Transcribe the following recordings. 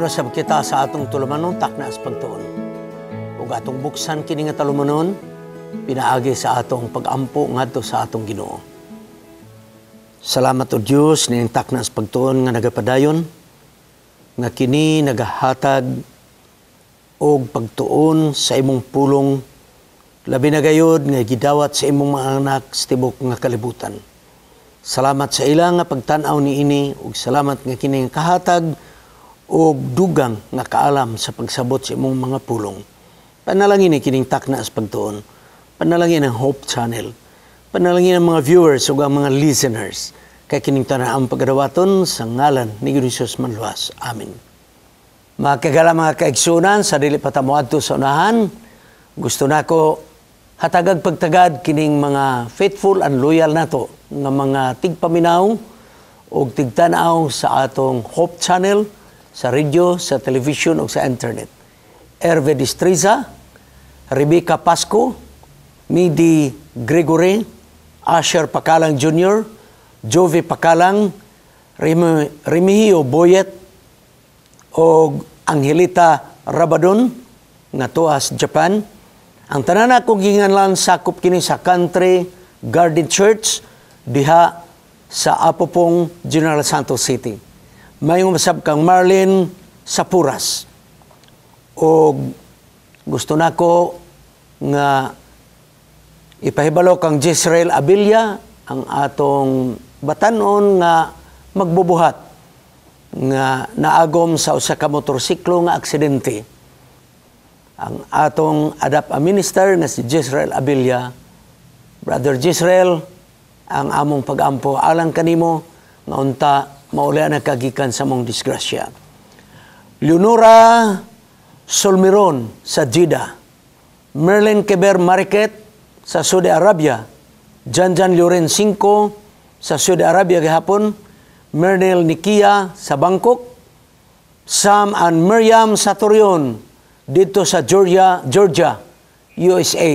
Pero sab kita sa atong tulumanon taknas pagtuon. Ug atong buksan kini nga talumanon pinaagi sa atong pag-ampo ngadto sa atong Ginoo. Salamat o Dios ning taknas pagtuon nga nagapadayon nga kini nagahatag og pagtuon sa imong pulong labi na gayud nga gidawat sa imong mga anak sa tibok nga kalibutan. Salamat sa ila nga pagtan-aw niini ug salamat nga kini kahatag og dugang nga kaalam sa pagsabot sa imong mga pulong. Panalangin ni kining taknas pagtuon. Panalangin ang Hope Channel. Panalangin ang mga viewers ug ang mga listeners kay kining tanan pagadawaton sa ngalan ni Jesus manluwas. Amen. Makagala mga kaigsunan sa dili pa ta moadto sa unahan, gusto nako hatagag pagtagad kining mga faithful and loyal nato nga mga tigpaminaw o tigtanaw sa atong Hope Channel, sa radio, sa television o sa internet. Herve Distriza, Rebecca Pasco, Midi Gregory, Asher Pakalang Jr., Jovi Pakalang, Remigio Boyet, o Angelita Rabadon, nga tuas Japan. Ang tanan akong ginganlan sakop kini sa Country Garden Church diha sa Apopong, General Santos City. Mayong masab kang Marlene Sapuras. O gusto nako nga ipahibalo kang Jezreel Abilia ang atong batanon nga magbubuhat nga naagom sa usa ka motorsiklo nga aksidente. Ang atong adapt a minister na si Jezreel Abilia, Brother Jezreel, ang among pag-ampo alang kanimo nga unta mauli na kagikan sa mong disgrasya. Leonora Solmiron sa Jeddah, Merlin Keber Mariket sa Saudi Arabia, Janjan Lorencinco sa Saudi Arabia gihapon, Mernel Nikia sa Bangkok, Sam and Miriam Satorion dito sa Georgia, USA.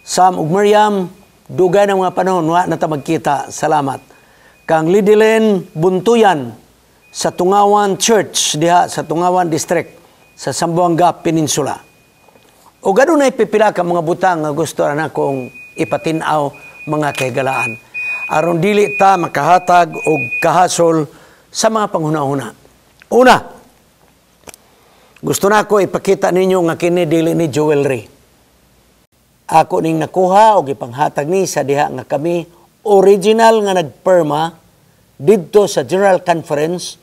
Sam ug Miriam, dugay ng mga panahon wa na ta magkita. Salamat. Kang Lidilen Buntuyan sa Tungawan Church diha sa Tungawan District sa Zamboanga Peninsula. O gadunay pipila ka mga butang nga gusto na akong ipatinaw mga kahigalaan. Aron dili ta makahatag og kahasol sa mga panghuna-huna. Una, gusto na ako ipakita ninyo nga kini dili ni jewelry. Ako ning nakuha og ipanghatag ni sa diha nga kami original nga nagperma didto sa General Conference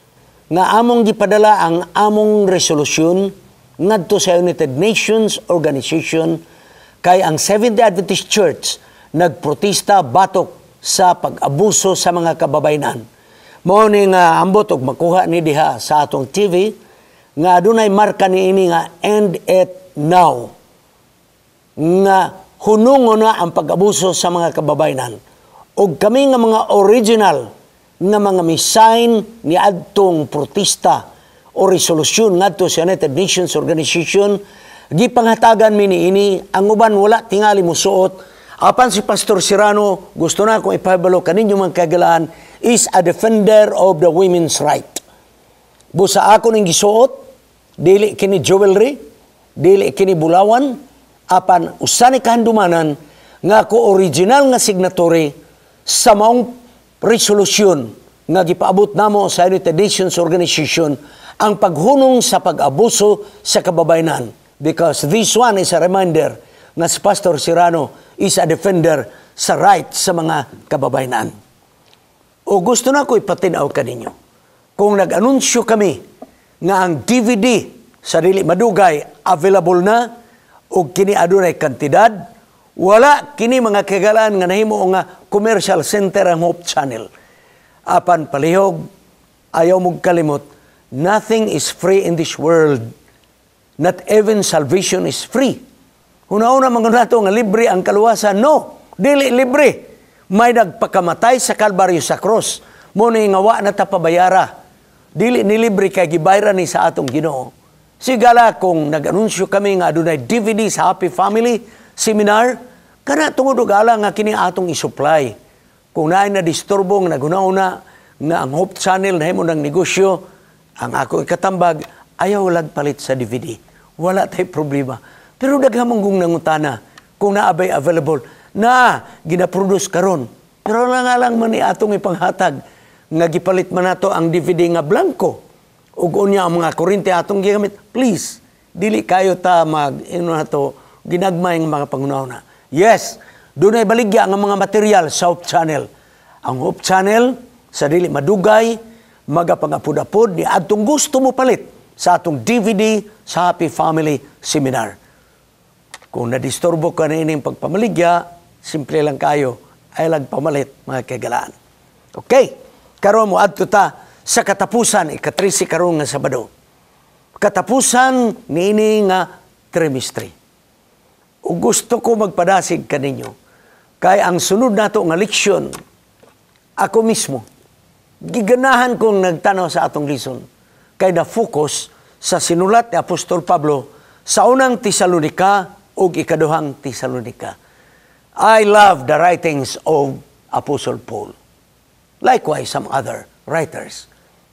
nga among gipadala ang among resolusyon ngadto sa United Nations Organization kay ang Seventh-day Adventist Church nagprotesta batok sa pag-abuso sa mga kababayenan. Mao ni nga ambot og makuha ni diha sa atong TV nga adunay marka niini nga End It Now. Nga hunungon na ang pag-abuso sa mga kababayenan. Og kami nga mga original nga mga misayn ni adtong protesta o resolusyon ngadto sa United Nations Organization, gipanghatagan mi niini. Ang uban wala tingali musuot. Apan si Pastor Serrano, gusto na akong ipahibalo kaninyo mga kagalaan, is a defender of the women's right. Busa ako ning gisuot, dili kini jewelry, dili kini bulawan, apan usani kahandumanan nga ako original nga signatory sa maong resolusyon nga gipaabot namo sa United Nations Organization ang paghunong sa pag-abuso sa kababayenan. Because this one is a reminder nga si Pastor Serrano is a defender sa right sa mga kababayenan. O gusto na ko ipatinaw kaninyo. Kung nag-anunsyo kami nga ang DVD sa dili madugay available na o kini adunay kantidad, wala kini mga kagalaan nga nahimo nga commercial center ang Hope Channel. Apan palihog, ayaw mong kalimot, nothing is free in this world. Not even salvation is free. Una-una mga nato nga libre ang kaluwasan. No, dili libre. May nagpakamatay sa Kalbaryo sa cross. Muna nga wa na tapabayara. Dili ni libre kay gibayra ni sa atong Ginoo. Sigala kung nag-anunsyo kami nga adunay DVD sa Happy Family Seminar, kana tungod og ala nga kini atong i-supply. Kung naay na disturbong naguna-una nga ang Hope Channel nahimo ng negosyo, ang ako ikatambag, ayaw palit sa DVD. Wala tay problema. Pero daghamong kung nangutana kung naabay available na ginaproduce karon. Pero lang man ni atong ipanghatag nga gipalit man nato ang DVD nga blanco ug unya ang mga kurente atong gigamit. Please, dili kayo ta nato ginagmay nga mga pangunahuna. Yes, dunay baligya nga mga material sa Hope Channel. Ang Hope Channel sa dili madugay magapangapud-apud ni adtong gusto mo palit sa atong DVD sa Happy Family Seminar. Kung nadisturbo ka na ining pagpamaligya, simple lang kayo, ay lang pamalit, mga kagalaan. Okay, karon mo adto ta sa katapusan, ikatrisi karon nga Sabado. Katapusan niini nga trimestre. O gusto ko magpadasig kaninyo, kay ang sunod nato nga leksyon, ako mismo, giganahan kong nagtanaw sa atong lison, kay na-focus sa sinulat ni Apostol Pablo sa unang Tesalonica o ikaduhang Tesalonica. I love the writings of Apostle Paul. Likewise, some other writers.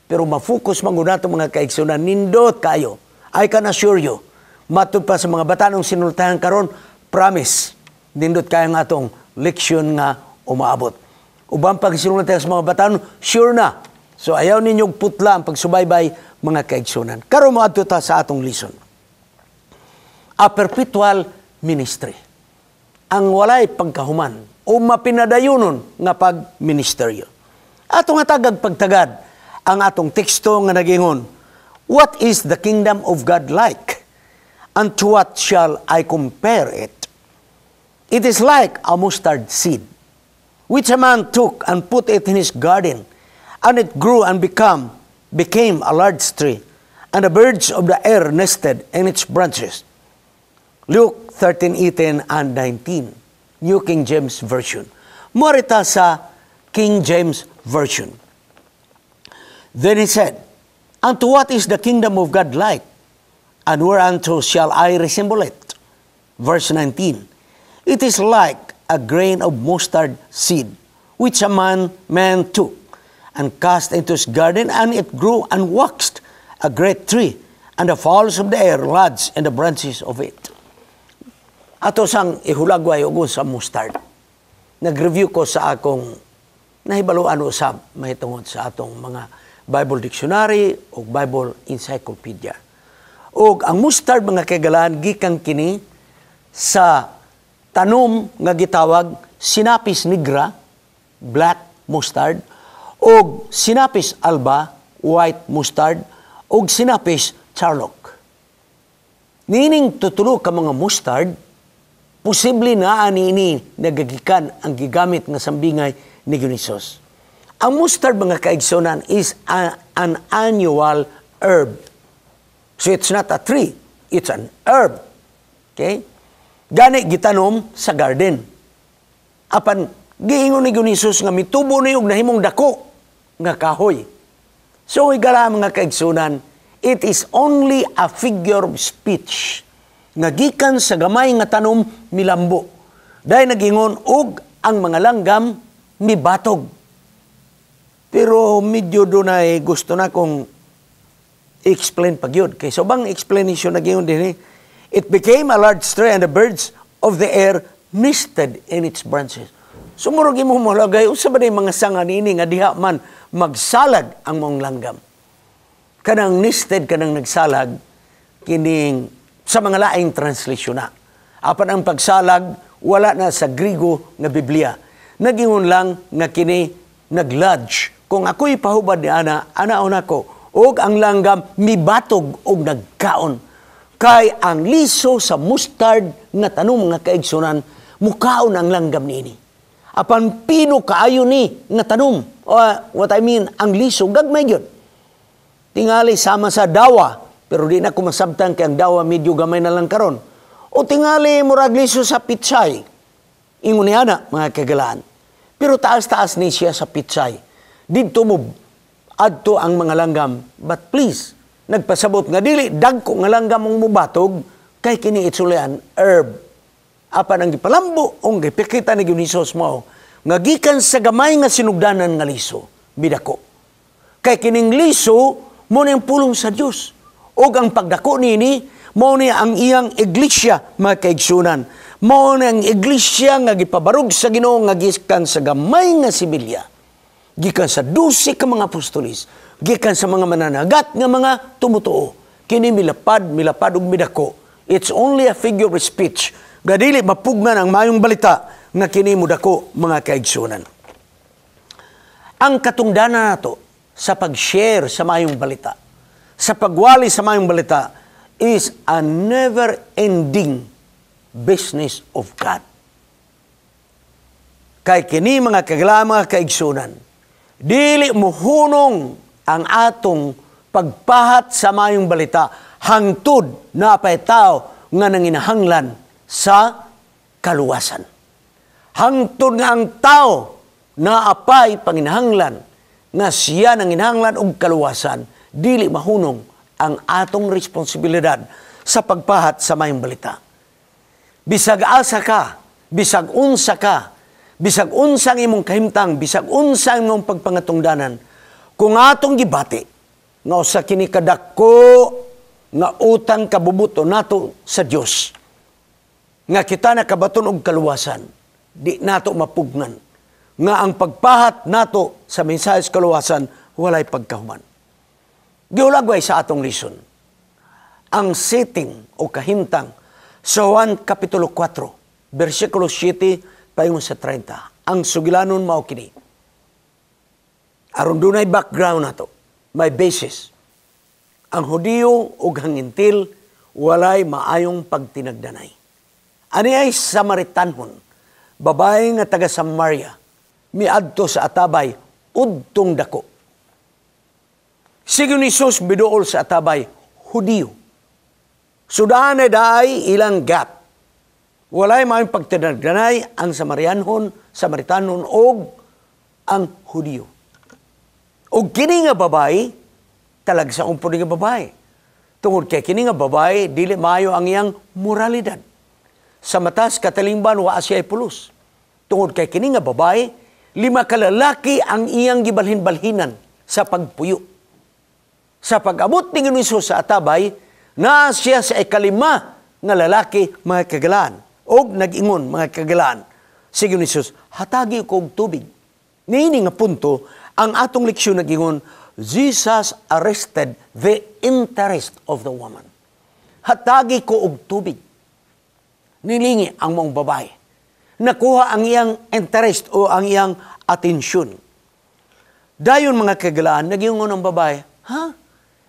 Pero ma-focus mangunato mga kaigsunan, nindot kayo. I can assure you, matud pa sa mga batanong sinultahan karon, promise, nindot kayo nga atong leksyon nga umaabot. Ubang pag sinultahan sa mga batanon, sure na. So ayaw ninyong putla ang pagsubaybay mga kaigsunan. Karon mo adto ta sa atong lison. A perpetual ministry. Ang walay pagkahuman o mapinadayunon nga pagministeryo. Atong atagag pagtagad ang atong teksto nga nagingon, what is the kingdom of God like? And to what shall I compare it? It is like a mustard seed, which a man took and put it in his garden, and it grew and became a large tree, and the birds of the air nested in its branches. Luke 13:18 and 19, New King James Version. Morita sa King James Version. Then he said, unto what is the kingdom of God like? And whereunto shall I resemble it? Verse 19, it is like a grain of mustard seed, which a man took, and cast into his garden, and it grew and waxed a great tree, and the fowls of the air lodged in the branches of it. Ato sang ihulagway og sa mustard. Nag-review ko sa akong nahibaluan usab mahitungod sa atong mga Bible Dictionary o Bible Encyclopedia. Og ang mustard mga kagalaan gikan kini sa tanom nga gitawag Sinapis nigra, black mustard, og Sinapis alba, white mustard, og Sinapis charlock. Nining tutulo ka mga mustard, posible na ani nagagikan ang gigamit nga sambingay ni Hesus. Ang mustard mga kaigsonan is an annual herb. So it's not a tree, it's an herb. Okay? Gani gitanom sa garden. Apan giingon ni Hesus nga mitubo ni og nahimong dako nga kahoy. So igala mga kaigsonan, it is only a figure of speech nga gikan sa gamay nga tanom milambo. Dahil nagingon og ang mga langgam mibatog. Pero medyo doon ay gusto na kong i-explain pag yun. Kaya so bang explanation nagingon din it became a large tree and the birds of the air nested in its branches. Sumurog mo malagay, usa ba mga sanga nini nga diha man magsalag ang mong langgam. Kanang nested, kanang nagsalag, kining sa mga laing translation na. Apan ang pagsalag, wala na sa Grigo nga Biblia. Nagingon lang nga kini naglodge. Kung ako'y pahubad ni anaon ako, og ang langgam mibatog og nagkaon. Kay ang liso sa mustard nga tanom nga kaigsunan, mukaon ang langgam niini. Apan pino kaayo ni nga tanom. What I mean, ang liso, gagmay yun. Tingali sama sa dawa, pero di na kumasabtan kay ang dawa medyo gamay na lang karon. O tingali murag liso sa pitsay. Ingon niya na, mga kagalaan. Pero taas-taas ni siya sa pitsay. Dito mo adto ang mga langgam. But please, nagpasabot nga dili, dagko nga langgam mong mubatog, kay kini itsulian herb. Apan ang gipalambo, ang gipikita ni Hesus mo, nga gikan sa gamay nga sinugdanan nga liso, bidako. Kay kining liso, mo na yung pulong sa Diyos. O ang pagdako nini, mao ni ang iyang iglesia, mga kaigsunan. Mao ni ang iglesia nga gipabarog sa Ginoo nga gikan sa gamay nga sibilya. Gikan sa 12 ka mga apostolis, gikan sa mga mananagat nga mga tumutuo. Kini milapad ug midako. It's only a figure of speech. Gadili mapugnan ang mayong balita nga kini mudako, mga kaigsunan. Ang katungdanan nato sa pag-share sa mayong balita, sa pagwali sa mayong balita, is a never-ending business of God. Kay kini mga mga kaigsunan, dili muhunong ang atong pagpahat sa mayong balita hangtod na apay tao nga nanginahanglan sa kaluwasan. Hangtod nga ang tao na apay panginahanglan nga siya nanginahanglan og kaluwasan, dili mahunong ang atong responsibilidad sa pagpahat sa mayong balita. Bisag asa ka, bisag unsa ka, bisag unsang imong kahimtang, bisag unsang imong pagpangatungdanan, kung atong gibati, nga usa kini kadako nga utang kabubuto nato sa Dios, nga kita nakabaton og kaluwasan, di nato mapugnan, nga ang pagpahat nato sa mensahe sa kaluwasan walay pagkahuman. Giulagway sa atong lison ang setting o kahimtang sa Juan Kapitulo 4, versikulo 7 paingon sa 30. Ang sugilanon mao kini. Aron dunay background nato, may basis. Ang Hudiyo ug ang Gentil walay maayong pagtinagdanay. Ani ay Samaritanhon, babae nga taga Samaria, miadto sa atabay udtong dako. Sige ni Jesus biduol sa atabay, Hudiyo. Sudahanay daay ilang gap. Walay maayong pagtinagdanay ang Samaritanon og ang Hudiyo. Og kini nga babae, talagsaon po nga babae. Tungod kay kini nga babae, dili maayo ang iyang moralidad. Sa matas katalingban wa siya pulos. Tungod kay kini nga babae, 5 kalalaki ang iyang gibalhin-balhinan sa pagpuyo. Sa pag-abot ni Jesus sa atabay, na siya sa ikalima nga lalaki, mga kagalaan. O nag-ingon, mga kagalaan. Sige ni Jesus, hatagi ko og tubig. Niini nga punto, ang atong leksyon nag-ingon, Jesus arrested the interest of the woman. Hatagi ko og tubig. Nilingi ang mong babae. Nakuha ang iyang interest o ang iyang atensyon. Dayon mga kagalaan, nag-ingon ang babae, ha?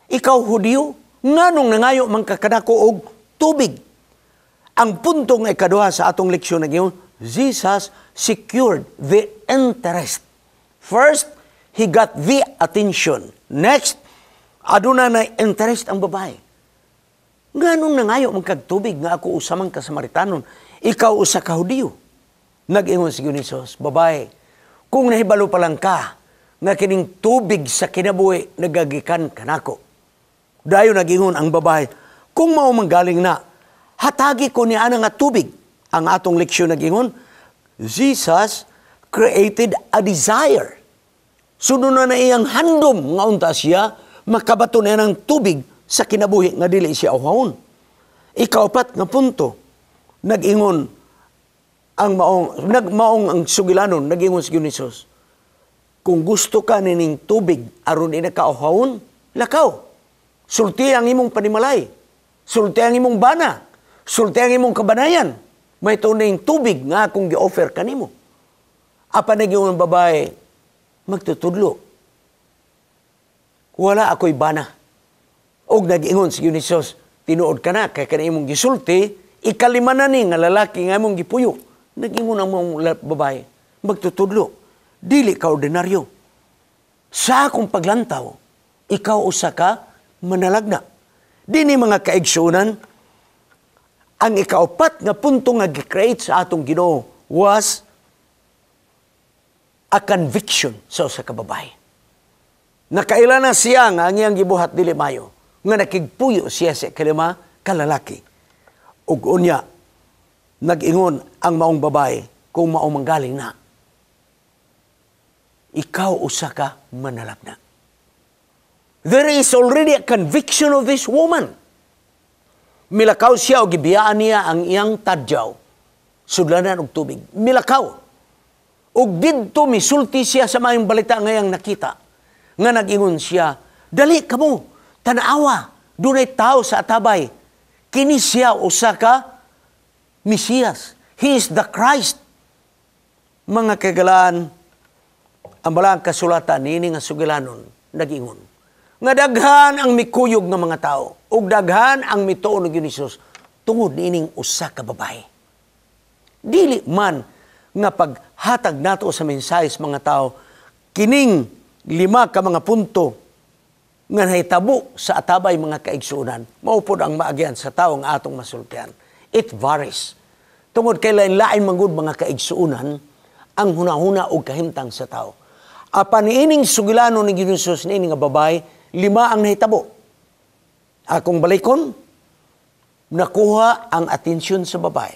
Ikaw Hudiyo, nganong nangayo man kakanako og tubig. Ang punto nga ikaduha sa atong leksyon na ngayon, Jesus secured the interest. First, he got the attention. Next, aduna na interest ang babae. Nganong nangayo man kag tubig nga ako usamang ka Samaritanon, ikaw usa ka Hudiyo. Nag-ingon si Jesus, babae, kung nahibalo pa lang ka nga kining tubig sa kinabuhi nagagikan kanako. Dayon nag-ingon ang babae, kung mao manggaling na, hatagi ko niya nga tubig. Ang atong leksyon nag-ingon, Jesus created a desire. Sunod na iyang handom nga unta siya, makabato na ng tubig sa kinabuhi nga dili siya uhawon. Ikaapat nga punto, nag-ingon ang maong ang sugilanon, nag-ingon si Jesus, kung gusto ka nining tubig aron ina ka uhawon, lakaw. Sulti ang imong panimalay. Sulti ang imong bana. Sulti ang imong kabanayan. May tuning tubig nga akong gi-offer kanimo. Apa nag-ingon ang babae, magtutudlo. Wala ako'y bana. Og nag-ingon si Jesus, tinuod ka na, kaya ka na imong gisulti, ikalima na ni nga lalaki nga imong gipuyo. Nag-ingon ang mong babae, magtutudlo. Dili ka ordinaryo. Sa akong paglantaw, ikaw usa ka manalagna. Dini mga kaigsunan, ang ikaapat nga punto nga gi-create sa atong Ginoo was a conviction sa usa ka babae. Nakaila na siya nga ang iyang gibuhat dili mayo, nga nakigpuyo siya sa kalima kalalaki. Ug unya, nag-ingon ang maong babae kung mao manggaling na, ikaw usa ka manalagna. there is already a conviction of this woman. Milakaw siya o gibiyaan niya ang iyang tadyaw. Sudlanan og tubig. Milakaw. Og didto misulti siya sa mayong balita ngayang nakita. Nga nag-ingon siya, dali kamo, tanawa, dunay tao sa atabay. Kini siya usa ka Mesiyas. He is the Christ. Mga kagalaan, ang balang kasulatan nini nga sugilanon nag-ingon. Nga daghan ang mikuyog ng mga tao ug daghan ang mituon ng Hesus tungod niining usa ka babae. Dili man nga paghatag nato sa mensahe sa mga tao kining 5 ka mga punto nga nahitabo sa atabay mga kaigsunan mao pod ang maagyan sa tao nga atong masultihan. It varies. Tungod kay lain-lain manggod mga kaigsunan ang hunahuna og kahimtang sa tao. Apan niining sugilanon ni Hesus niining nga babae 5 ang nahitabo. Akong balikon, nakuha ang atensyon sa babae.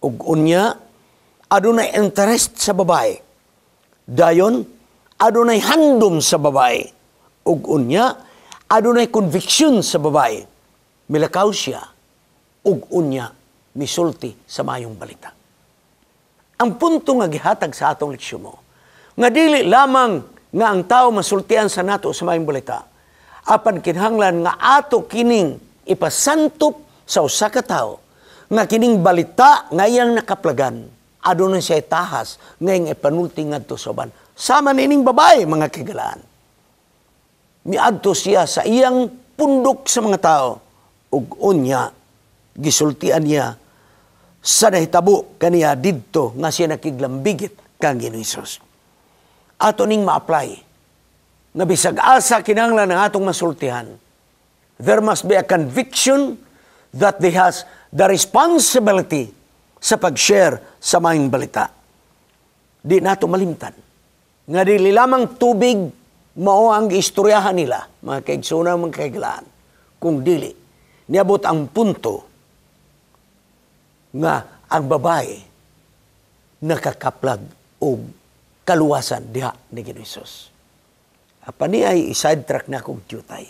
Ug unya, adunay interest sa babae. Dayon, adunay handom sa babae. Ug unya, adunay conviction sa babae. Milakaw siya. Ug unya, misulti sa mayong balita. Ang punto nga gihatag sa atong leksyon mo, nga dili lamang nga ang tao masultian sa nato sa mayong balita, apan kinahanglan nga ato kining ipasantop sa usa ka tawo, nga kining balita nga iyang nakaplagan, adunay siya tahas ngayong ipanulti ngadto sa uban. Sama nining babae, mga kagalaan. Miadto siya sa iyang pundok sa mga tao, ug unya, gisultian niya sa nahitabo kaniya didto nga siya nakiglambigit kang Ginoong Hesus. Ato ning ma-apply nga bisag asa kinahanglan ng atong masultihan, there must be a conviction that they has the responsibility sa pag-share sa mayong balita. Di nato malimtan nga dili lamang tubig mao ang istoryahan nila, mga kaigsunan, mga kaigalaan, kung dili niabot ang punto nga ang babae nakakaplag og kaluwasan diha ni Ginoong Hesus. Apan ni ay sidetrack na kong tiyutay.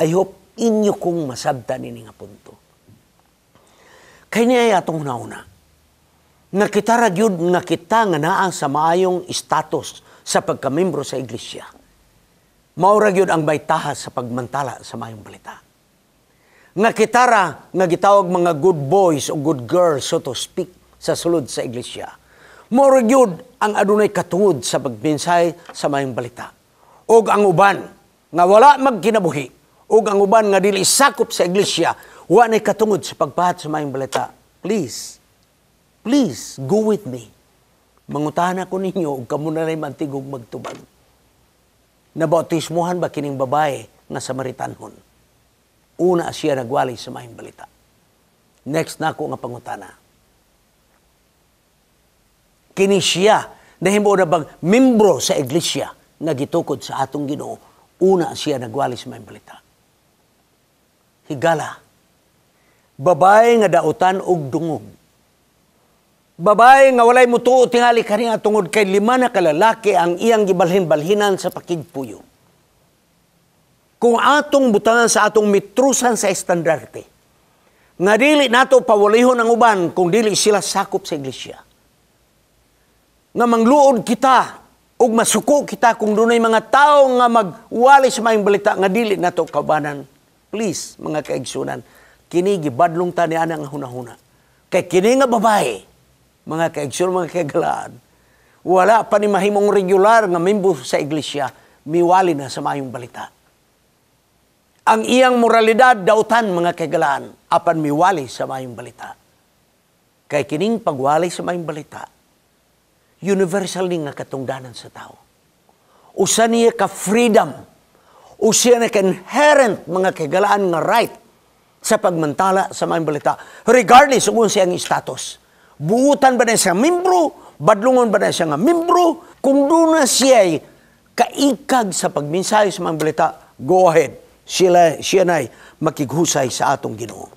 I hope inyo kong masabtan ini nga punto. Kaya niya atong nauna. Nga kita ragyod nga kita nga naa sa maayong status sa pagkamembro sa iglesia. Maura gyud ang baytahas sa pagmantala sa maayong balita. Nga kita ra nga gitawag mga good boys o good girls, so to speak, sa sulod sa iglesia. Maura gyud ang adunay katungod sa pagmensahe sa maayong balita. Og ang uban nga wala magkinabuhi, og ang uban nga dili sakop sa iglesia, wa nay katungod sa pagpahat sa maayong balita. Please, go with me. Mangutahan ako ninyo, ug kamo na rin mantigog magtubag. Nabautismuhan ba kining babae nga Samaritanhon? Una siya nagwali sa maayong balita. Next na ako nga pangutana. Kini siya, nahimo na bang membro sa iglesia nga gitukod sa atong Ginoo, una siya nagwali sa maayong balita. Higala, babae nga dautan og dungog. Babae nga walay mutuo tingali kaniya tungod kay 5 na kalalaki ang iyang gibalhin-balhinan sa pakigpuyo. Kung atong butangan sa atong mitrusan sa estandarte, nga dili nato pawalihon ang uban kung dili sila sakop sa iglesia. Nga mangluod kita ug masuko kita kung dunay mga tao nga magwali sa maayong balita nga dili nato kaubanan. Please, mga kaigsunan, kini gibadlong ta niana nga hunahuna. Kay kini nga babae, mga kaigsunan, mga kagalaan, wala pa ni mahimong regular nga membro sa iglesia, miwali na sa maayong balita. Ang iyang moralidad dautan, mga kagalaan, apan miwali sa maayong balita. Kay kining pagwali sa maayong balita, universal ni nga katungdanan sa tao. Usa niya ka freedom, usa niya ka inherent, mga kagalaan, nga right sa pagmantala sa maayong balita, regardless kung siyang status. Buutan ba na siya membro, badlungon ba na siya nga membro, kung doon na siya kaikag sa pagmensahe sa maayong balita, go ahead. Siya na'y makighusay sa atong Ginoo.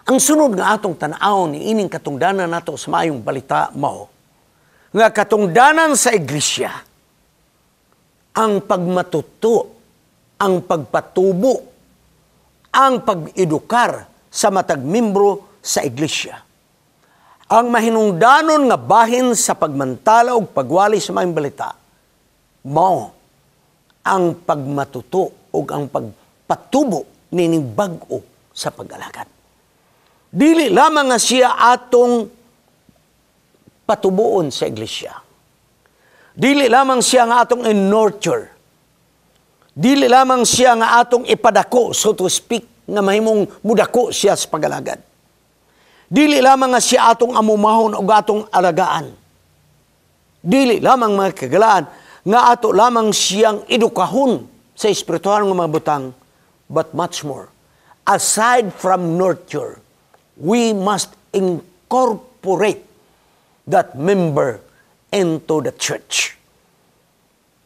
Ang sunod nga atong tanaw ni ining katungdanan nato sa maayong balita mao, nga katungdanan sa iglesia, ang pagmatuto, ang pagpatubo, ang pag-edukar sa matag membro sa iglesia. Ang mahinungdanon nga bahin sa pagmantala ug pagwali sa mga balita, mao ang pagmatuto ug ang pagpatubo nining bag-o sa pag-alagad. Dili lamang nga siya atong patubuon sa iglesia. Dili lamang siya nga atong in-nurture. Dili lamang siya nga atong ipadako, so to speak, nga mahimong mudako siya sa pag-alagad. Dili lamang nga siya atong amumahon o atong alagaan. Dili lamang mga kagalaan nga ato lamang siyang edukahon sa espiritual nga mga butang, but much more. Aside from nurture, we must incorporate that member into the church.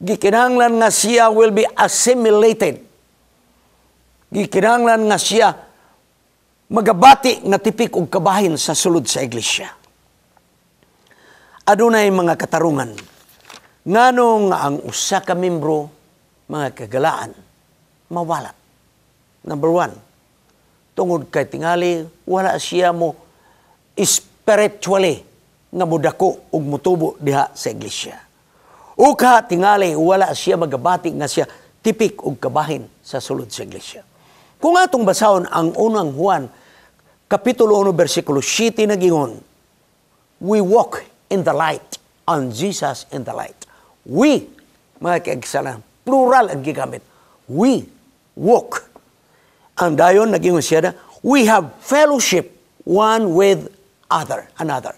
Gikinahanglan nga siya will be assimilated. Gikinahanglan nga siya magabati nga tipik og kabahin sa sulod sa iglesia. Adunay mga katarungan nganong ang usa ka membro, mga kagalaan, mawala. Number one, tungod kay tingali wala siya mo spiritually nga mudako ug mutubo diha sa iglesia. O tingali wala siya magabati nga siya tipik og kabahin sa sulod sa iglesia. Kung atong basahon ang unang Juan kapitulo 1 bersikulo 7 nagingon, we walk in the light, and Jesus in the light. We, mga kaigsanan, plural ang gigamit. We walk. Ang dayon nagingon siya na, we have fellowship one with another.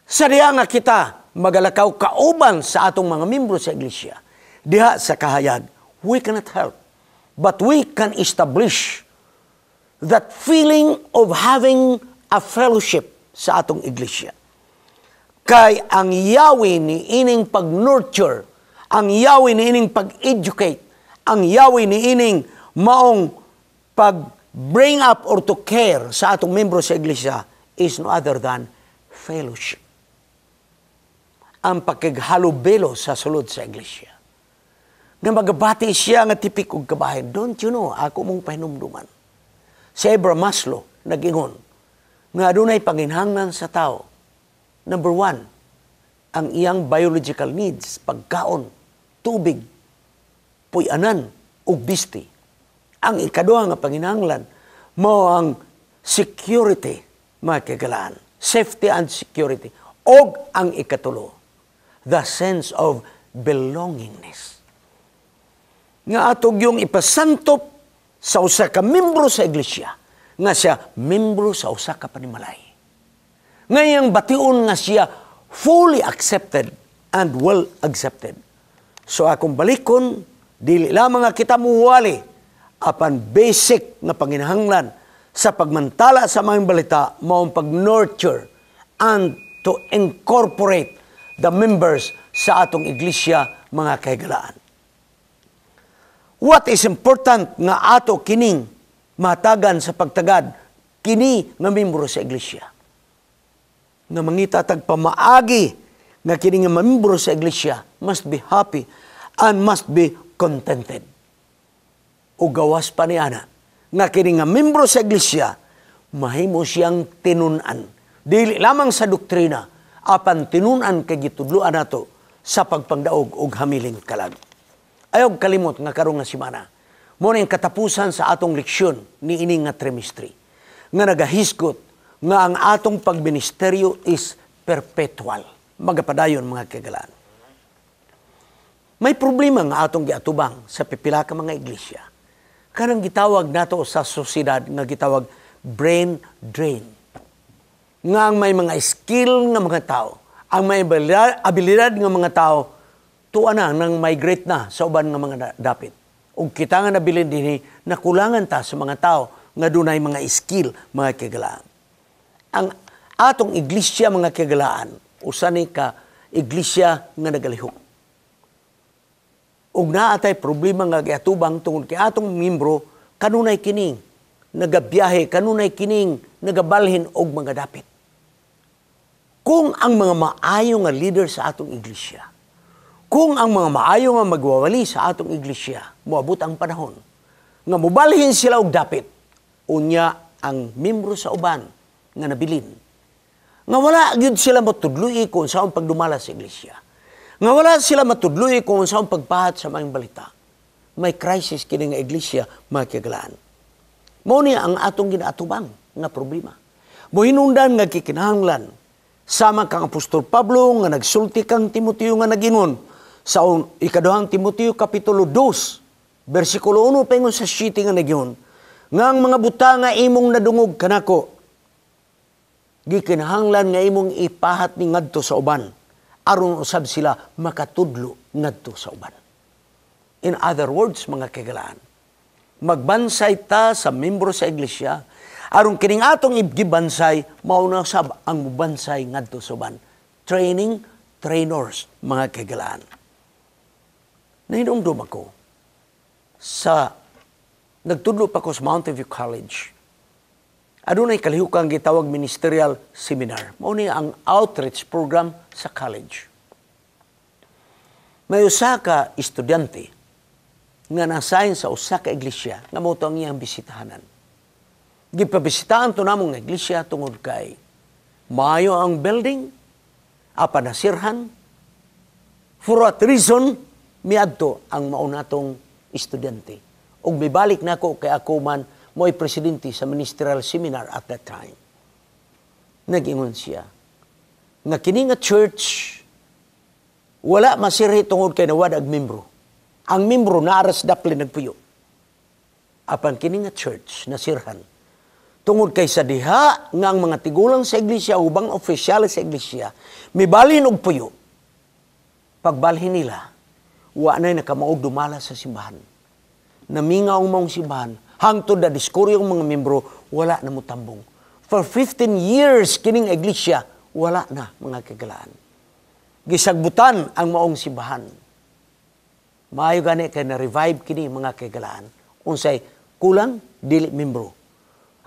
Sa diha nga kita magalakaw kauban sa atong mga membro sa iglesia, diha sa kahayag, we cannot help, but we can establish that feeling of having a fellowship sa atong iglesia. Kay ang yawi ni ining pag-nurture, ang yawi ni ining pag-educate, ang yawi ni ining maong pag-bring up or to care sa atong membro sa iglesia is no other than fellowship. Ang pagkaghalubelo sa sulod sa iglesia. Nga magabati siya nga tipik og kabahin. Don't you know, ako mong pahinumduman. Si Abraham Maslow, nagingon, nga adunay panginhanglan sa tao. Number one, ang iyang biological needs, pagkaon, tubig, puy-anan, ug bisti. Ang ikaduha nga panginhanglan, mao ang security, mga kagalaan. Safety and security. Og ang ikatulo, the sense of belongingness. Nga atog yung ipasantop sa usa ka membro sa iglesia, nga siya membro sa usa ka panimalay. Ngayang bation nga siya fully accepted and well accepted. So akong balikon, dili lamang nga kita muwali apan basic nga panginahanglan sa pagmantala sa mga balita, maong pag-nurture and to incorporate the members sa atong iglesia, mga kahigalaan. What is important nga ato kining matagan sa pagtagad kini nga membro sa iglesia? Nga mangita tagpamaagi nga kini nga membro sa iglesia must be happy and must be contented. O gawas pa niana nga kini nga membro sa iglesia mahimo siyang tinunan. Dili lamang sa doktrina, apan tinunan kay gitudloan nato sa pagpangdaog og hamiling kalag. Ayog kalimot nga karong nga semana, mo ning katapusan sa atong leksyon ni ining nga trimestry nga nagahisgot nga ang atong pagministeryo is perpetual. Magapadayon, mga kagalaan. May problema nga atong giatubang sa pipila ka mga iglesia. Kanang gitawag nato sa sosyedad nga gitawag brain drain. Nga ang may mga skill nga mga tao, ang may abilidad nga mga tao, tuwa na nang migrate na sa uban nga mga dapit. Ug kita nga nabilin dinhi nakulangan ta sa mga tao nga dunay mga skill, mga kagalaan. Ang atong iglesia, mga kagalaan, usa ni ka iglesia nga nagalihok. Ug naatay problema nga giatubang tungod kay atong membro kanunay kining nagabiyahe, kanunay kining nagabalhin og mga dapit. Kung ang mga maayo nga leader sa atong iglesia Kung ang mga maayo nga magwawali sa atong iglesia, moabot ang panahon, nga mubalhin sila og dapit, unya ang membro sa uban nga nabilin. Nga wala gyud sila matudluy kung saan pagdumala sa iglesia. Nga wala sila matudluy kung saan pagpahat sa mga balita. May crisis kini nga iglesia, makikagalaan. Mao ni ang atong ginaatubang nga problema. Mohinungdan nga kikinahanglan sama kang Apostol Pablo nga nagsulti kang Timoteo nga nagingon sa ikaduhang Timoteo kapitulo 2 bersikulo 1 paingon sa 7 nga nagingon nga ang mga buta nga imong nadungog kanako gikinahanglan nga imong ipahat ni ngadto sa uban aron usab sila makatudlo ngadto sa uban. In other words, mga kagalaan, magbansay ta sa membro sa iglesia aron kining atong gibansay mao na sab ang mubansay ngadto sa uban. Training trainers, mga kagalaan. Nahinumdum ako sa nagtudlo pa ko sa Mountain View College. Adunay kalihukang gitawag ministerial seminar. Mao ni ang outreach program sa college. May usa ka estudyante nga na-assign sa usa ka iglesia nga mao ang iyang bisitahanan. Gipabisitahan to namong iglesia tungod kay maayo ang building, apan nasirhan. For what reason, miadto ang maunatong estudyante. Ug mibalik nako kay ako man mo'y presidente sa ministerial seminar at that time. Nag-ingon siya nga kini nga church wala masirhi tungod kay nawad ag membro. Ang membro naaras dapli nagpuyo. Apan kini nga church nasirhan tungod kay sa diha nga ang mga tigulang sa iglesia ubang opisyal sa iglesia mibalhin og puyo. Pagbalhin nila, wa na'y nakamaog dumala sa simbahan. Namingaw ang mga simbahan, hangtod na diskuryo ang mga membro, wala na mutambong. For 15 years, kining iglesia, wala na mga kagalaan. Gisagbutan ang maong simbahan. Maayo gani kay na-revive kini mga kagalaan. Unsay kulang, dili membro.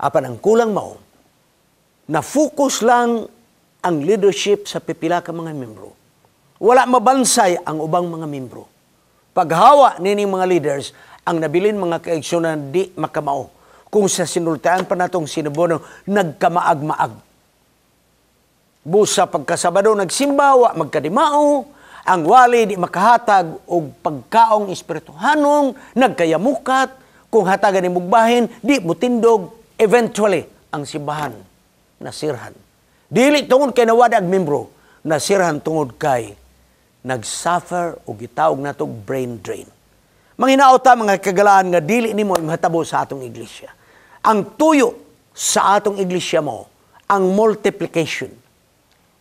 Apan ang kulang mao, na-focus lang ang leadership sa pipila ka mga membro. Wala mabansay ang ubang mga membro. Paghawa nining mga leaders, ang nabilin mga kaigsunan di makamao. Kung sa sinultaan pa natong sinubono, nagkamaag-maag. Busa pagkasabado nagsimbawa, magkadimao, ang wali di makahatag og pagkaong espirituhanong, nagkayamukat, kung hatagan ni mugbahin, di mutindog, eventually, ang simbahan nasirhan. Dili tungod kay nawadag membro, nasirhan tungod kay nagsuffer o gitawag natong brain drain. Manghinaot ta mga kagalaan nga dili nimo mahitabo sa atong iglesia. Ang tuyo sa atong iglesia mo, ang multiplication.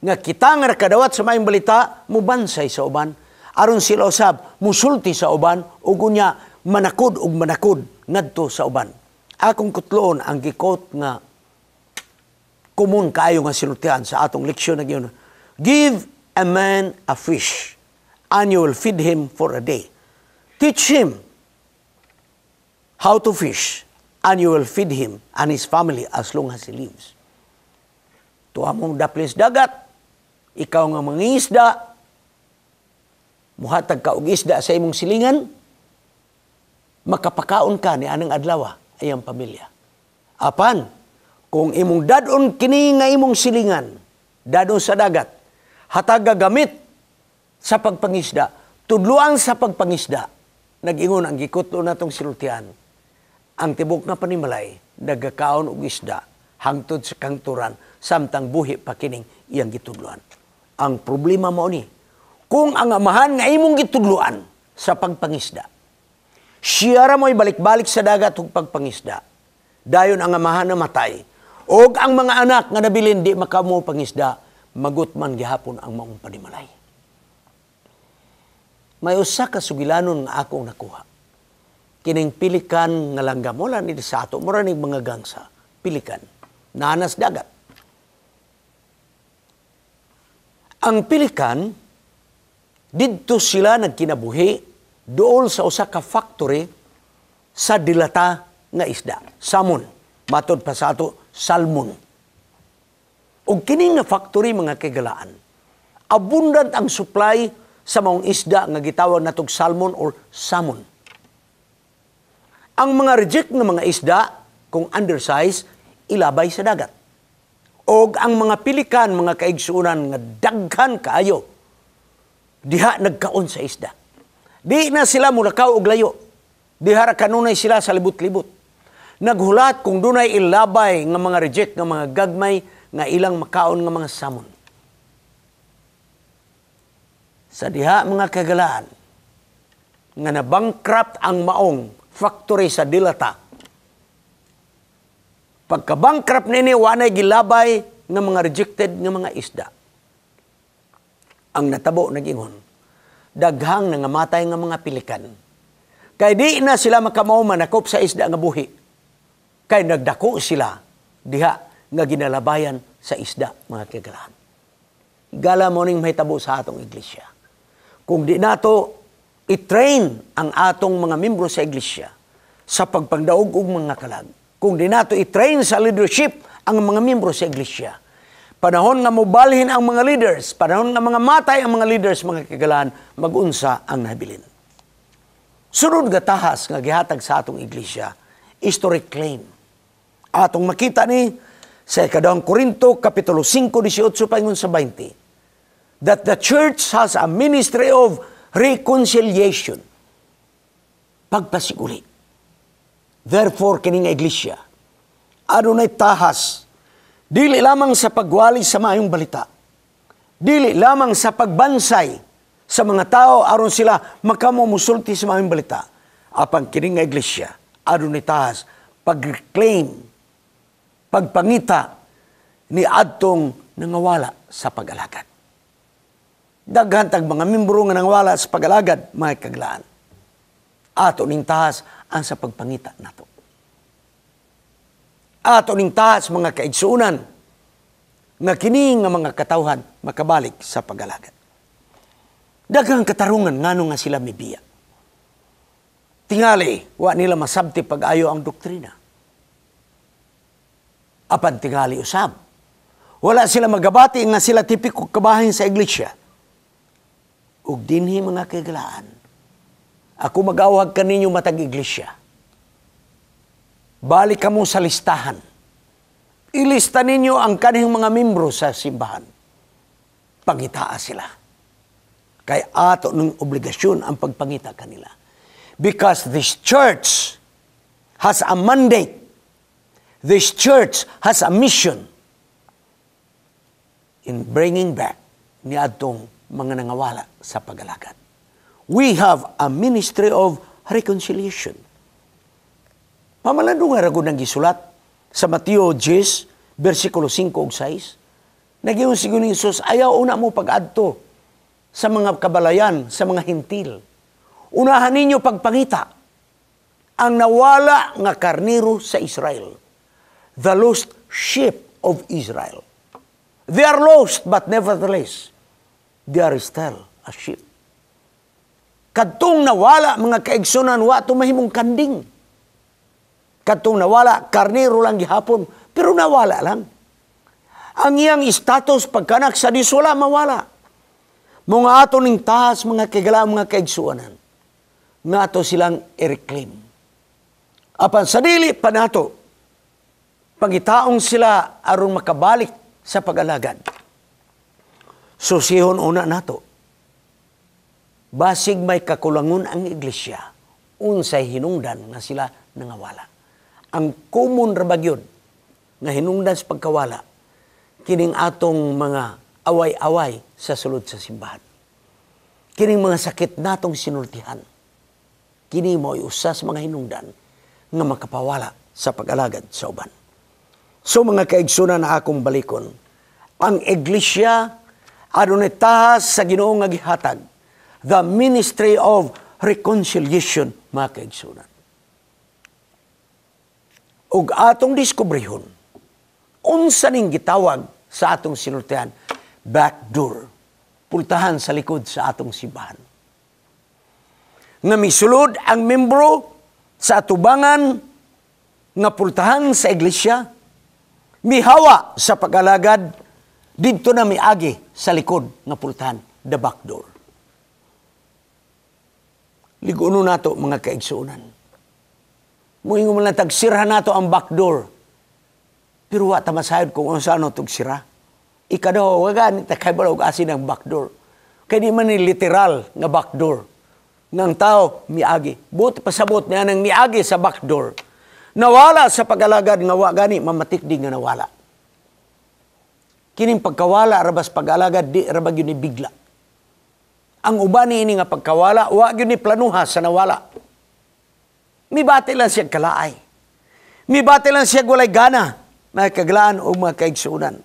Nga kita nga nakadawat sa maayong balita, mubansay sa uban, aron sila usab musulti sa uban ug unya manakod ug manakod ngadto sa uban. Akong kutloon ang gikot nga kumun kaayo nga sinultian sa atong leksyon na giyon. Give a man a fish and you will feed him for a day. Teach him how to fish, and you will feed him and his family as long as he lives. Tuwa mong daplis dagat, ikaw nga mangingisda, muhatag ka og isda sa imong silingan, makapakaon ka ni anang adlaw ayang pamilya. Apan, kung imong dadon kini nga imong silingan, dadon sa dagat, hatag gamit sa pagpangisda, tudluan sa pagpangisda, nag-ingon ang gikutlo natong silutian. Ang tibok nga panimalay, nagakaon og isda, hangtod sa kangturan, samtang buhi pa kining iyang gitudluan. Ang problema mo ni, kung ang amahan nga imong gitudluan sa pagpangisda, siya ra mo'y balik-balik sa dagat ug pagpangisda, dayon ang amahan na matay, og ang mga anak nga nabilin di makamo pangisda, magutman gihapon ang maong panimalay. May usa ka sugilanon nga akong nakuha. Kining pilikan nga langgam, wala ni sa ato, mura ni mga gangsa, pilikan, nanas dagat. Ang pilikan, didto sila nagkinabuhi dool sa usa ka factory sa dilata nga isda, salmon, matod pa sa ato, salmon. O kining nga factory mga kagalaan, abundant ang supply sa maong isda nga gitawag natog salmon or salmon. Ang mga reject nga mga isda, kung undersize, ilabay sa dagat. O ang mga pilikan, mga kaigsuunan nga daghan kaayo, diha nagkaon sa isda. Di na sila mulakaw og layo. Diha ra kanunay sila sa libot-libot. Naghulat kung dunay ilabay nga mga reject nga mga gagmay nga ilang makaon nga mga salmon. Sa diha mga kagalaan, nga na-bankrupt ang maong factory sa Dilata. Pagka-bankrupt nini, wanay gilabay ng mga rejected ng mga isda. Ang natabo nagingon, daghang nangamatay ng mga pilikan. Kay di na sila makamao manakop sa isda nga buhi. Kay nagdako sila diha nga ginalabayan sa isda, mga kagalaan. Higala mo ning mahitabo sa atong iglesia. Kung di nato i-train ang atong mga membro sa iglesia sa pagpangdaog og mga kalag. Kung di nato i-train sa leadership ang mga membro sa iglesia, panahon nga mobalhin ang mga leaders, panahon nga mga matay ang mga leaders, mga kagalaan, mag-unsa ang nabilin. Sunod nga tahas nga gihatag sa atong iglesia is to reclaim. Atong makita ni sa 2 Korinto kapitulo 5:18 paingon sa 20 that the church has a ministry of reconciliation. Pagpasiguli. Therefore, kining iglesia, adunay tahas, dili lamang sa pagwali sa maayong balita, dili lamang sa pagbansay sa mga tao aron sila makamumusulti sa maayong balita. Apang kining iglesia, adunay tahas, pag-reclaim, pagpangita ni adtong nangawala sa pag-alagad. Daghan tag mga membro nga nangwala sa pag-alagad, mga kaglaan. Ato ning tahas ang sa pagpangita nato. Ato ning tahas mga kaigsuunan nga kini nga mga katawhan makabalik sa pag-alagad. Daghang katarungan ngano nga sila mibiya. Tingali, wa nila masabti pag-ayo ang doktrina. Apan tingali usab, wala sila magabati nga sila tipiko kabahin sa iglesia. Ug dinhi mga kagalaan, ako mag-awag kaninyo matag iglesia. Balik kamo sa listahan. Ilista ninyo ang kanihing mga membro sa simbahan. Pangitaa sila. Kay ato ng obligasyon ang pagpangita kanila. Because this church has a mandate. This church has a mission in bringing back ni atong mga nangawala sa pag-alagad. We have a ministry of reconciliation. Pamalando nga ragod ng gisulat sa Mateo 10, versikulo 5 ug 6. Nagiyon sigur ni Jesus, ayaw una mo pag-adto sa mga kabalayan, sa mga hintil. Unahan ninyo pagpangita ang nawala nga karnero sa Israel. The lost sheep of Israel. They are lost, but nevertheless, they are still a sheep. Kadtong nawala, mga kaigsunan, wa tumahimong kanding. Kadtong nawala, karnero lang gihapon, pero nawala lang. Ang iyang status pagkanak sa diswala, mawala. Mga ato ning tahas, mga kagala, mga kaigsuanan, nga ato silang i-reclaim. Apan sa dili pa nato, pangitaong sila aron makabalik sa pag-alagad. Susihon una nato, basig may kakulangon ang iglesia, unsay hinungdan nga sila nangawala. Ang common rabagyod nga hinungdan sa pagkawala, kining atong mga away-away sa sulod sa simbahan. Kining mga sakit natong sinultihan. Kini mo iusa sa mga hinungdan nga makapawala sa pag-alagad sa uban. So mga kaigsunan na akong balikon, ang iglesia adunay tahas sa Ginoo nga gihatag, the ministry of reconciliation, mga kaigsunan. Ug atong diskubrihon, unsa ning gitawag sa atong sinultihan, backdoor, pultahan sa likod sa atong simbahan. Nga misulod ang membro sa atubangan nga pultahan sa iglesia, mihawa sa pag-alagad, dito na miagi sa likod nga pultahan, the back door. Liguno nato mga kaigsuunan. Muingon mo lang tagsirha nato ang backdoor. Pero wa ta masayod kung ano tog sira. Ikadaw, wagan takay balog asin ang backdoor. Kaya di man ni literal nga backdoor. Nang tao miagi. Buti pasabot niya nang miagi sa backdoor. Nawala sa pag-alagad nga wa gani mamatik di nga nawala. Kining pagkawala rabas pag-alagad di rabag yun ni bigla. Ang uban ini nga pagkawala wa gyud ni planuha sa nawala. Mibati lang siya kalaay. Mibati lang siya walay gana. Mga kaglaan o mga kaigsuunan.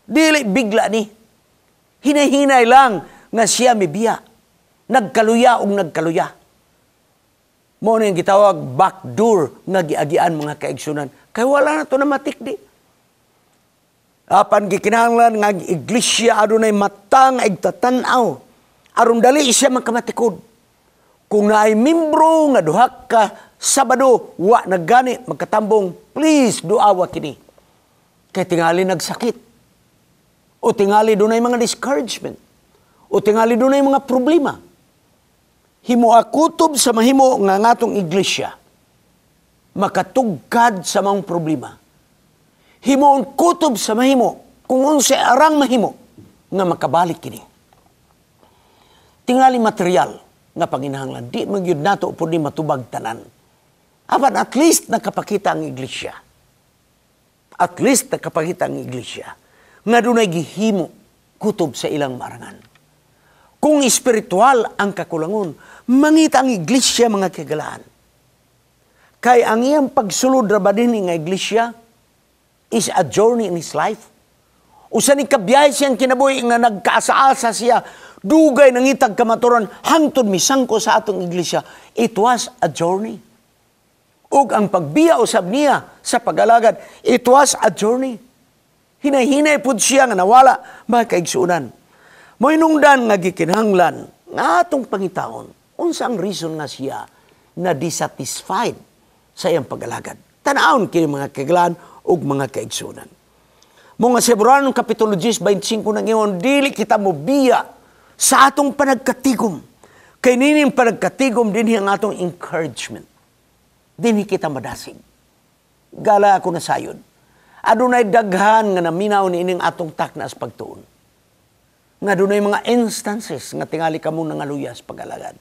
Dili bigla ni. Hinay-hinay lang nga siya mibiya. Nagkaluya o nagkaluya. Mo na yung gitawag backdoor nga giagian mga kaigsuunan. Kaya wala na to na matikdi. Apan gikinahanglan nga iglesia adunay mata nga igtatanaw. Aron dali siya magkamatikod. Kung naay membro nga duha ka Sabado, wa naggani, magkatambong, please, duawa kini. Kaya tingali nagsakit. O tingali dunay mga discouragement. O tingali dunay mga problema. Himo akutob sa mahimo nga ngatong iglesia. Makatugkad sa mga problema. Himo ang kutob sa mahimo, kung unsay arang mahimo, nga makabalik kini. Tingali material nga panginahanglan. Di magyud nato po ni matubag tanan. Apan at least nakapakita ang iglesia. At least nakapakita ang iglesia. Nga dunay gihimo kutob sa ilang marangan. Kung espiritual ang kakulangon, mangita ang iglesia mga kagalaan. Kay ang iyang pagsulod rabadin nga iglesia is a journey in his life. Usa ni kabiyay siyang kinabuhi nga nagkaasa-asa siya, dugay nangitag kamaturan, hangtod misangko sa atong iglesia. It was a journey. Ug ang pagbiya usab niya sa pag-alagad, it was a journey. Hinay-hinay pud siya nga nawala, mga kaigsuunan. Moinungdan nga gikinahanglan nga atong pangitaon, unsa ang reason nga siya na dissatisfied sa iyang pag-alagad. Tanawon kini mga kagalaan ug mga kaigsuunan. Mga Hebreano Kapitulo 10, 25 nang ingon, dili kita mo biya sa atong panagkatigom. Kay nining panagkatigom din ang atong encouragement. Dinhi kita madasig. Gala ako na sayod. Adunay daghan nga naminaw niining atong taknas pagtuon. Nga dunay mga instances nga tingali kamo nangaluyas pag-alagad.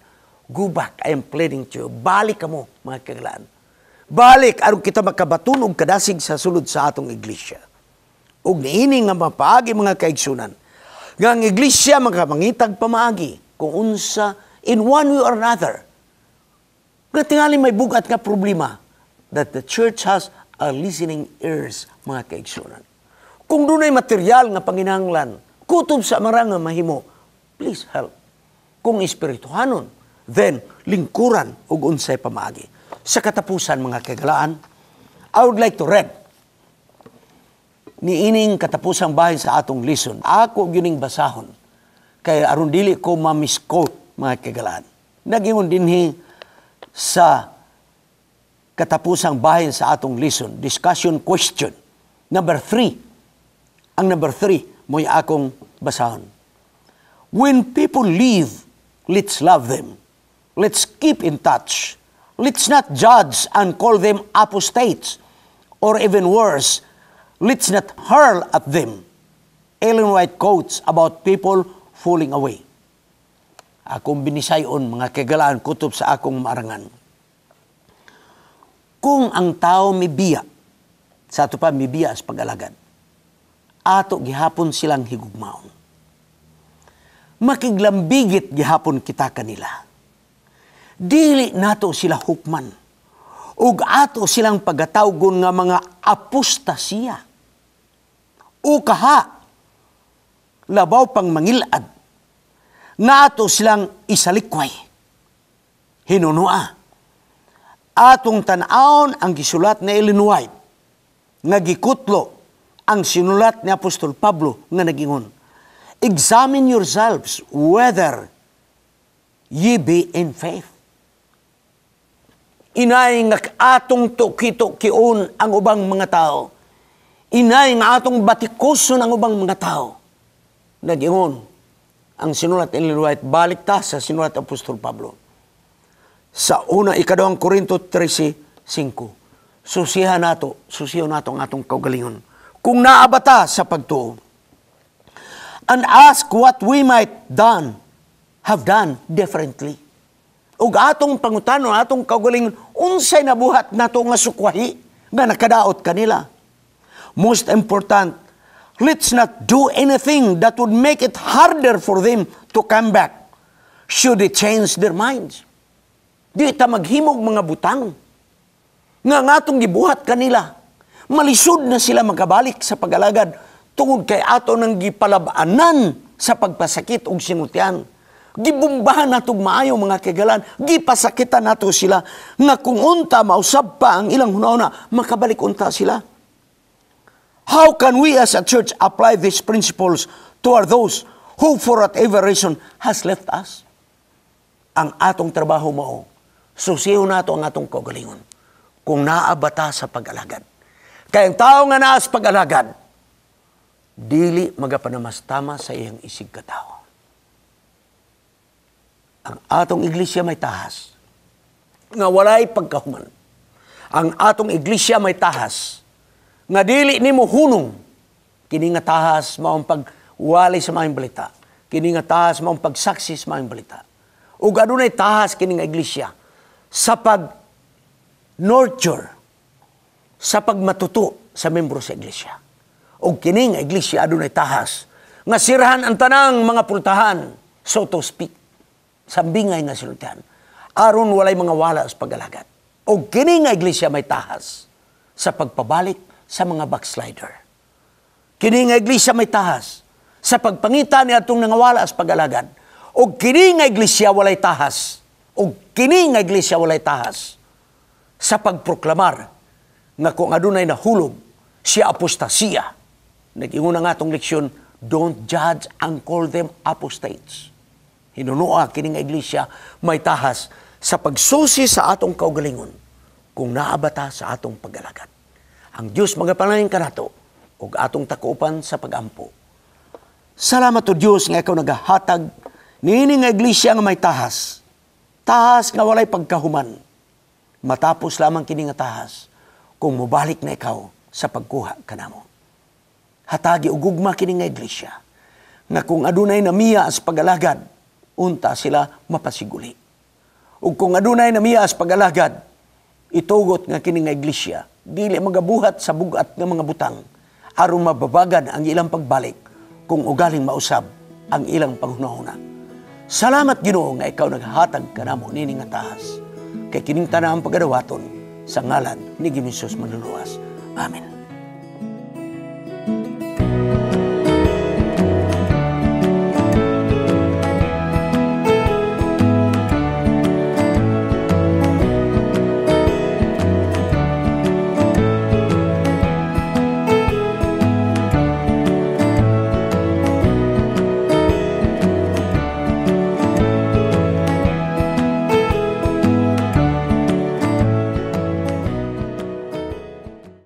Go back, I am pleading to you. Balik kamo, mga kagalaan. Balik, aron kita makabaton og kadasig sa sulod sa atong iglesia. Ug niini nga mapaagi mga kaigsunan. Nga ang iglesia makamangitag pamaagi kung unsa in one way or another. Nga tingali may bugat nga problema that the church has a listening ears, mga kaigsunan. Kung dunay material nga panginahanglan, kutob sa marang nga mahimo, please help. Kung espirituhanon, then lingkuran ug unsay pamaagi. Sa katapusan, mga kagalaan, I would like to read niining katapusang bahin sa atong lesson. Ako gining basahon, kaya aron dili ko ma-misquote, mga kagalaan. Nagingon dinhi sa katapusang bahin sa atong lesson, discussion question. Number 3. Ang number 3, mo'y akong basahon. When people leave, let's love them. Let's keep in touch. Let's not judge and call them apostates. Or even worse, let's not hurl at them. Ellen White quotes about people falling away. Akong binisayon, mga kagalaan, kutob sa akong maarangan. Kung ang tao mibiya, sa ato pa mibiya sa pag-alagad, ato gihapon silang higugmaon. Makiglambigit gihapon kita kanila. Dili nato sila hukman. Ug ato silang pagatawgon nga mga apostasya. O kaha, labaw pang mangilad, nga ato silang isalikway. Hinunua. Atong tan-aon ang gisulat na Ellen White, nga gikutlo ang sinulat ni Apostol Pablo nga nagingon, examine yourselves whether ye be in faith. Inay nga atong tukito-kion ang ubang mga tao. Inay nga atong batikuson ang ubang mga tao. Nagingon ang sinulat ni Ellen White, balik ta sa sinulat Apostol Pablo. Sa una, ikadawang Korinto 13:5. Susihan nato ang atong kaugalingon. Kung naabata sa pagtuo. And ask what we might have done differently. Ug atong pangutanon, atong kaugalingon, unsay nabuhat nato nga sukwahi nga nakadaot kanila. Most important, let's not do anything that would make it harder for them to come back should they change their minds. Di ta maghimog mga butang nga atong gibuhat kanila. Malisod na sila magkabalik sa pag-alagad tungod kay ato nang gipalabanan sa pagpasakit ug sinutian. Gibumbahan nato maayo mga kagalan, gipasakitan nato sila nga kung unta mausab pa ang ilang hunahuna, makabalik unta sila. How can we as a church apply these principles toward those who for whatever reason has left us? Ang atong trabaho mao, susiyo nato ang atong kaugalingon kung naabata sa pag-alagad. Kaya ang tao nga naa sa pag-alagad, dili magapanamastama sa iyang isig katao. Ang atong iglesia may tahas, nga walay pagkahuman. Ang atong iglesia may tahas, nga dili nimo hunong, kini nga tahas maong pagwali sa maayong balita. Kini nga tahas maong pagsaksi sa maayong balita. Ug adunay tahas kini nga iglesia sa pag-nurture, sa pagmatuto sa membro sa iglesia. Ug kini nga iglesia adunay tahas nga sirahan ang tanang mga pultahan, so to speak, sambingay nga silutian, aron walay mga wala sa pag-alagad. O kini nga iglesia may tahas sa pagpabalik sa mga backslider. Kini nga iglesia may tahas sa pagpangita ni atong nangawala sa pag-alagad. O kini nga iglesia walay tahas. O kini nga iglesia walay tahas sa pagproklamar nga kung adunay nahulog siya apostasiya. Nag-ingon nga atong leksyon, don't judge and call them apostates. Hinunua kini nga iglesia may tahas sa pagsusi sa atong kaugalingon kung naabata sa atong pag-alagad. Ang Diyos magapanalangin kanato ug atong takupan sa pag-ampo. Salamat o Diyos nga ikaw nagahatag niini nga iglesia nga may tahas. Tahas nga walay pagkahuman. Matapos lamang kini nga tahas kung mobalik na ikaw sa pagkuha kanamo. Hatagi og gugma kini nga iglesia nga kung adunay namiya as pag-alagad, unta sila mapasiguli. Ug kung adunay namiya as pag-alagad, itugot nga kini nga iglesia dili magabuhat sa bugat nga mga butang aron mababagan ang ilang pagbalik kung ugaling mausab ang ilang panghunahuna. Salamat Ginoo nga ikaw naghatag kanamo nini nga tahas. Kay kining tanang pagadawaton sa ngalan ni Hesus Manluluwas. Amen.